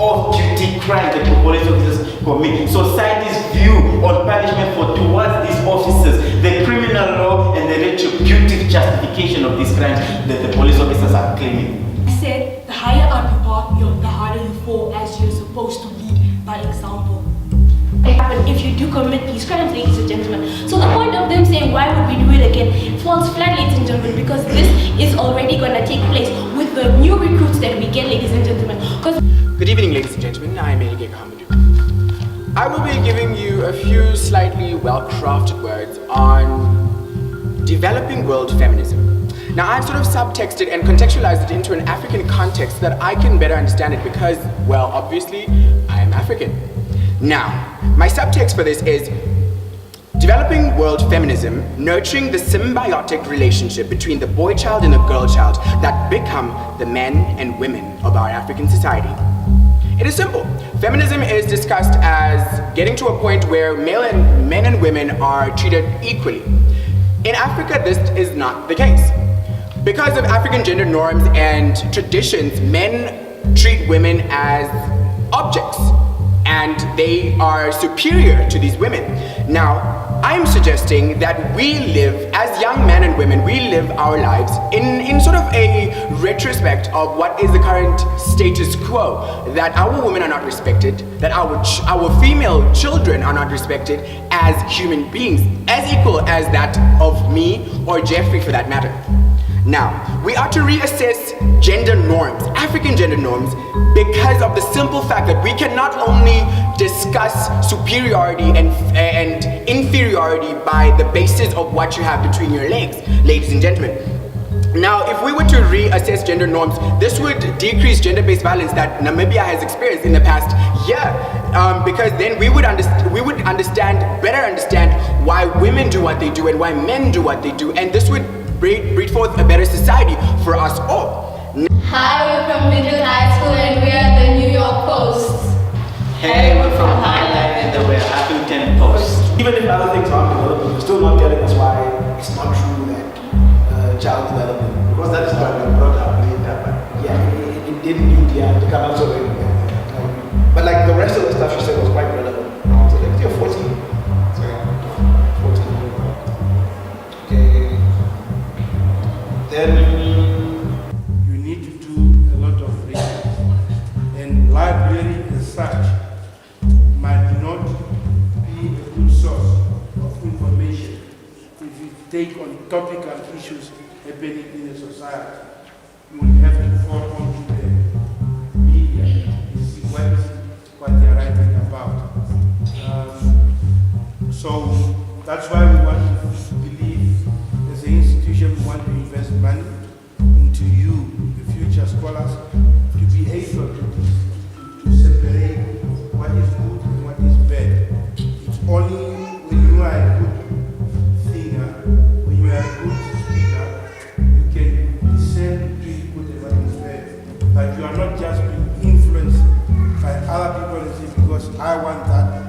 off-duty crime that the police officers commit. Society's view on punishment towards these officers, the criminal law and the retributive justification of these crimes that the police officers are claiming. I said the higher up you are, the harder you fall, as you're supposed to lead by example. If you do commit these crimes, ladies and gentlemen. So the point of them saying why would we do it again falls flat, ladies and gentlemen, because this is already going to take place with the new recruits that we get, ladies and gentlemen. Good evening, ladies and gentlemen. I'm Elige Hamadu. I will be giving you a few slightly well-crafted words on developing world feminism. Now, I've sort of subtexted and contextualized it into an African context so that I can better understand it because, well, obviously, I am African. Now, my subtext for this is developing world feminism, nurturing the symbiotic relationship between the boy child and the girl child that become the men and women of our African society. It is simple. Feminism is discussed as getting to a point where men and women are treated equally. In Africa, this is not the case. Because of African gender norms and traditions, men treat women as objects, and they are superior to these women. Now, I'm suggesting that we live, as young men and women, we live our lives in sort of a retrospect of what is the current status quo, that our women are not respected, that our female children are not respected as human beings, as equal as that of me or Jeffrey for that matter. Now, we are to reassess gender norms, African gender norms, because of the simple fact that we can not only discuss superiority and inferiority by the basis of what you have between your legs, ladies and gentlemen. Now, if we were to reassess gender norms, this would decrease gender-based violence that Namibia has experienced in the past year, because then we would better understand why women do what they do and why men do what they do, and this would breed forth a better society for us all. Hi, we're from Windhoek High School and we are the New York Post. Hey, we're from Highlight and we're Huffington Post. Even if other things aren't developing, they're still not telling us why it's not true that child development, because that is what we brought up later. Yeah, it didn't need to come out so late. But like the rest of the stuff she said was quite relevant. So like, you're 14. So yeah, 14. Okay. Then you need to do a lot of research, and library as such might not be a good source of information if you take on topical issues happening in a society. You will have to fall onto the media and see what they are writing about. So that's why we want to believe as an institution we want to invest money into you, the future scholars, to be able to separate what is good and what is bad. It's only when you are a good thinker, when you are a good speaker, you can discern between good and what is bad. But you are not just being influenced by other people and say, because I want that,